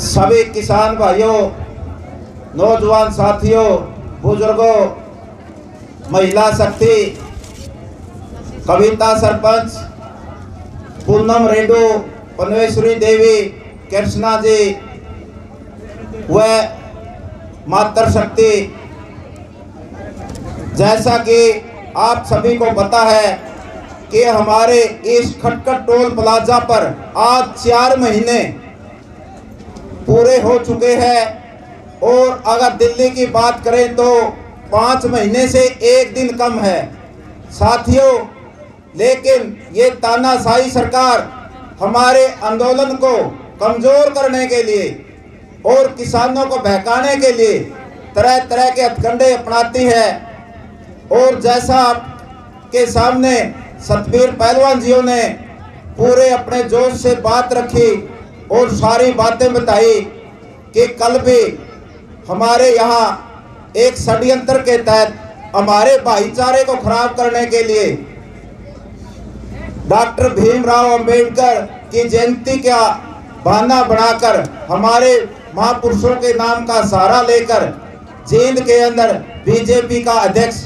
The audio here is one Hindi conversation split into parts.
सभी किसान भाइयों, नौजवान साथियों, बुजुर्गों, महिला शक्ति, कविता सरपंच, पूनम रेड्डू, पनवेश्वरी देवी, कृष्णा जी व मातृ शक्ति, जैसा कि आप सभी को पता है कि हमारे इस खटखट टोल प्लाजा पर आज 4 महीने पूरे हो चुके हैं और अगर दिल्ली की बात करें तो 5 महीने से 1 दिन कम है साथियों। लेकिन ये तानाशाही सरकार हमारे आंदोलन को कमजोर करने के लिए और किसानों को बहकाने के लिए तरह तरह के हथकंडे अपनाती है। और जैसा आपके सामने सतबीर पहलवान जियों ने पूरे अपने जोश से बात रखी और सारी बातें बताई कि कल भी हमारे यहाँ एक षड्यंत्र के तहत हमारे भाईचारे को खराब करने के लिए डॉक्टर भीमराव अंबेडकर की जयंती का बहाना बनाकर हमारे महापुरुषों के नाम का सहारा लेकर जींद के अंदर बीजेपी का अध्यक्ष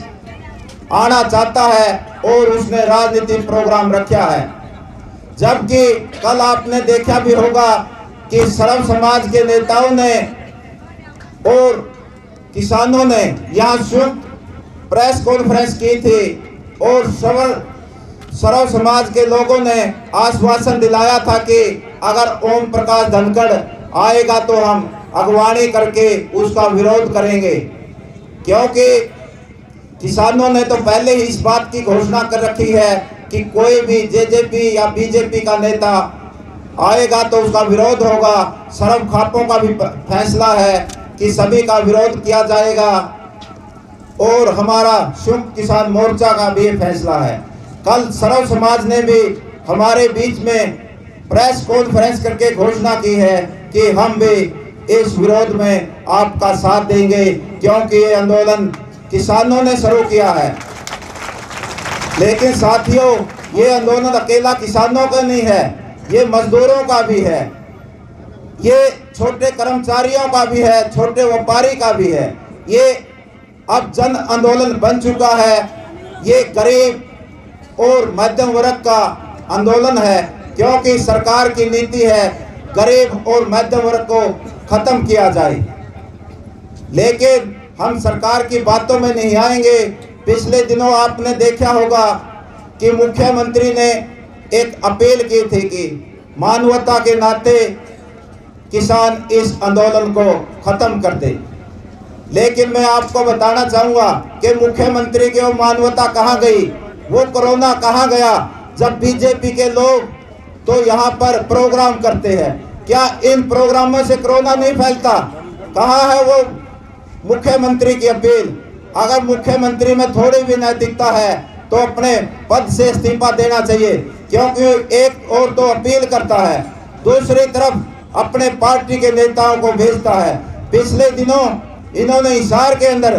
आना चाहता है और उसने राजनीतिक प्रोग्राम रखा है। जबकि कल आपने देखा भी होगा कि सर्व समाज के नेताओं ने और किसानों ने यहाँ संयुक्त प्रेस कॉन्फ्रेंस की थी और सर्व समाज के लोगों ने आश्वासन दिलाया था कि अगर ओम प्रकाश धनखड़ आएगा तो हम अगवानी करके उसका विरोध करेंगे, क्योंकि किसानों ने तो पहले ही इस बात की घोषणा कर रखी है कि कोई भी जेजेपी या बीजेपी का नेता आएगा तो उसका विरोध होगा। सर्व खापों का भी फैसला है कि सभी का विरोध किया जाएगा और हमारा संयुक्त किसान मोर्चा का भी फैसला है। कल सर्व समाज ने भी हमारे बीच में प्रेस कॉन्फ्रेंस करके घोषणा की है कि हम भी इस विरोध में आपका साथ देंगे, क्योंकि ये आंदोलन किसानों ने शुरू किया है। लेकिन साथियों, ये आंदोलन अकेला किसानों का नहीं है, ये मजदूरों का भी है, ये छोटे कर्मचारियों का भी है, छोटे व्यापारी का भी है। ये अब जन आंदोलन बन चुका है। ये गरीब और मध्यम वर्ग का आंदोलन है, क्योंकि सरकार की नीति है गरीब और मध्यम वर्ग को खत्म किया जाए। लेकिन हम सरकार की बातों में नहीं आएंगे। पिछले दिनों आपने देखा होगा कि मुख्यमंत्री ने एक अपील की थी कि मानवता के नाते किसान इस आंदोलन को खत्म कर दे। लेकिन मैं आपको बताना चाहूँगा कि मुख्यमंत्री की वो मानवता कहाँ गई, वो कोरोना कहाँ गया, जब बीजेपी के लोग तो यहाँ पर प्रोग्राम करते हैं। क्या इन प्रोग्रामों से कोरोना नहीं फैलता? कहाँ है वो मुख्यमंत्री की अपील? अगर मुख्यमंत्री में थोड़ी भी नैतिकता है तो अपने पद से इस्तीफा देना चाहिए, क्योंकि एक और तो अपील करता है, दूसरी तरफ अपने पार्टी के नेताओं को भेजता है। पिछले दिनों इन्होंने हिसार के अंदर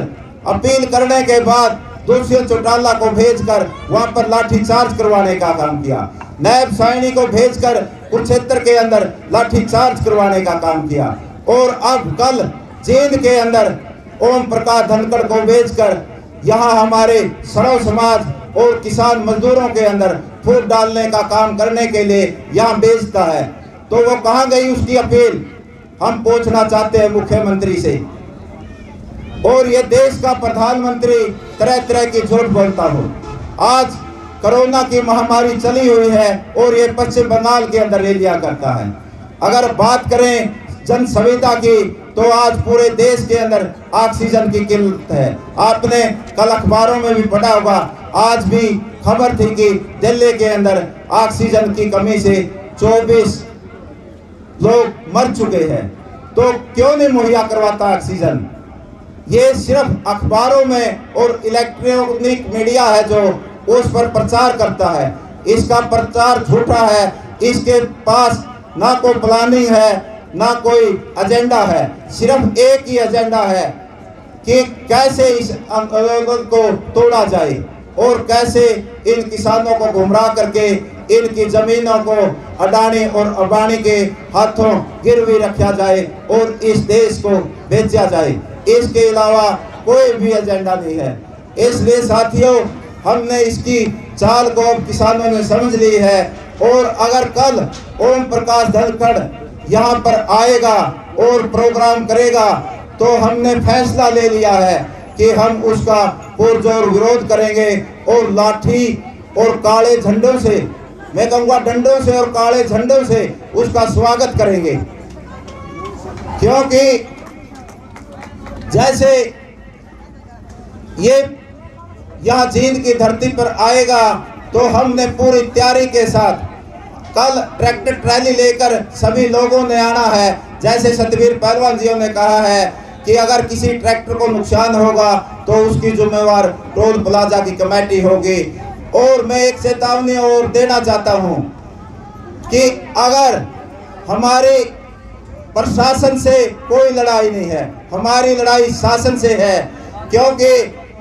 अपील करने के बाद दुष्यंत चौटाला को भेजकर वहां पर लाठीचार्ज करवाने का काम किया, नायब साइनी को भेजकर कुरुक्षेत्र के अंदर लाठीचार्ज करवाने का काम किया, और अब कल जींद के अंदर ओम प्रकाश धनखड़ को भेजकर यहाँ हमारे सर्व समाज और किसान मजदूरों के अंदर फूट डालने का काम करने के लिए यहाँ भेजता है। तो वो कहाँ गई उसकी अपील, हम पूछना चाहते हैं मुख्यमंत्री से। और ये देश का प्रधानमंत्री तरह तरह की झूठ बोलता हो। आज कोरोना की महामारी चली हुई है और ये पश्चिम बंगाल के अंदर रैलियां करता है। अगर बात करें जन सुविधा की तो आज पूरे देश के अंदर ऑक्सीजन की किल्लत है। आपने कल अखबारों में भी पढ़ा होगा, आज भी खबर थी कि दिल्ली के अंदर ऑक्सीजन की कमी से 24 लोग मर चुके हैं। तो क्यों नहीं मुहैया करवाता ऑक्सीजन? ये सिर्फ अखबारों में और इलेक्ट्रॉनिक मीडिया है जो उस पर प्रचार करता है। इसका प्रचार झूठा है। इसके पास ना कोई प्लानिंग है, ना कोई एजेंडा है। सिर्फ एक ही एजेंडा है कि कैसे इस आंदोलन को तोड़ा जाए और कैसे इन किसानों को गुमराह करके इनकी जमीनों को अडानी और अंबानी के हाथों गिरवी रखा जाए और इस देश को बेचा जाए। इसके अलावा कोई भी एजेंडा नहीं है। इसलिए साथियों, हमने इसकी चाल को अब किसानों ने समझ ली है और अगर कल ओम प्रकाश धनखड़ यहाँ पर आएगा और प्रोग्राम करेगा तो हमने फैसला ले लिया है कि हम उसका पुरजोर विरोध करेंगे और लाठी और काले झंडों से, मैं कहूँगा डंडों से और काले झंडों से उसका स्वागत करेंगे। क्योंकि जैसे ये यहाँ जींद की धरती पर आएगा तो हमने पूरी तैयारी के साथ कल ट्रैक्टर ट्रैली लेकर सभी लोगों ने आना है। जैसे सतवीर पहलवान जी ने कहा है कि अगर किसी ट्रैक्टर को नुकसान होगा तो उसकी जिम्मेवार टोल प्लाजा की कमेटी होगी। और मैं एक चेतावनी और देना चाहता हूं कि अगर हमारे प्रशासन से कोई लड़ाई नहीं है, हमारी लड़ाई शासन से है। क्योंकि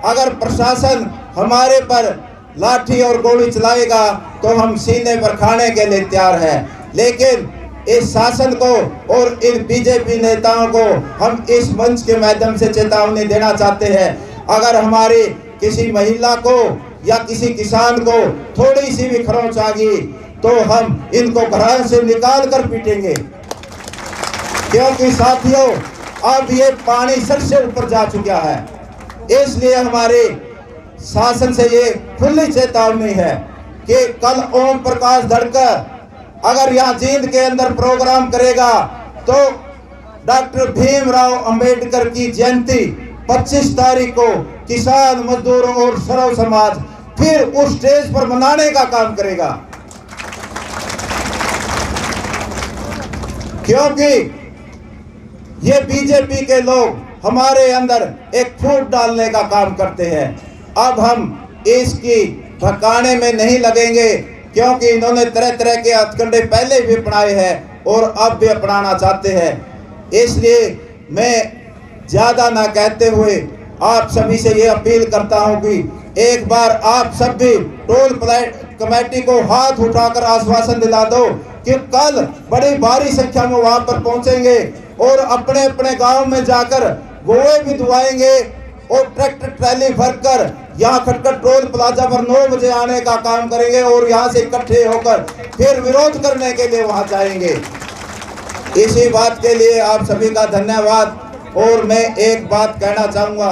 अगर प्रशासन हमारे पर लाठी और गोली चलाएगा तो हम सीने पर खाने के लिए तैयार है, लेकिन इस शासन को और इन बीजेपी नेताओं को हम इस मंच के माध्यम से चेतावनी देना चाहते हैं। अगर हमारी किसी महिला को या किसी किसान को थोड़ी सी भी खरोंच आ गई तो हम इनको घर से निकाल कर पीटेंगे। क्योंकि साथियों, अब ये पानी सर से ऊपर जा चुका है। इसलिए हमारे शासन से ये खुली चेतावनी है कि कल ओम प्रकाश धनखड़ अगर यहाँ जींद के अंदर प्रोग्राम करेगा तो डॉक्टर भीमराव अंबेडकर की जयंती 25 तारीख को किसान, मजदूरों और सर्व समाज फिर उस स्टेज पर मनाने का काम करेगा। क्योंकि ये बीजेपी के लोग हमारे अंदर एक फूट डालने का काम करते हैं। अब हम इसकी भकाने में नहीं लगेंगे, क्योंकि इन्होंने तरह तरह के हथकंडे पहले भी अपनाए हैं और अब भी अपनाना चाहते हैं। इसलिए मैं ज़्यादा ना कहते हुए आप सभी से ये अपील करता हूं कि एक बार आप सब भी टोल कमेटी को हाथ उठाकर आश्वासन दिला दो कि कल बड़ी भारी संख्या में वहां पर पहुंचेंगे और अपने अपने गांव में जाकर गोए भी धुआएंगे और ट्रैक्टर ट्रैली भरकर यहाँ खटखट टोल प्लाजा पर 9 बजे आने का काम करेंगे और यहाँ से इकट्ठे होकर फिर विरोध करने के लिए वहां जाएंगे। इसी बात के लिए आप सभी का धन्यवाद। और मैं एक बात कहना चाहूँगा,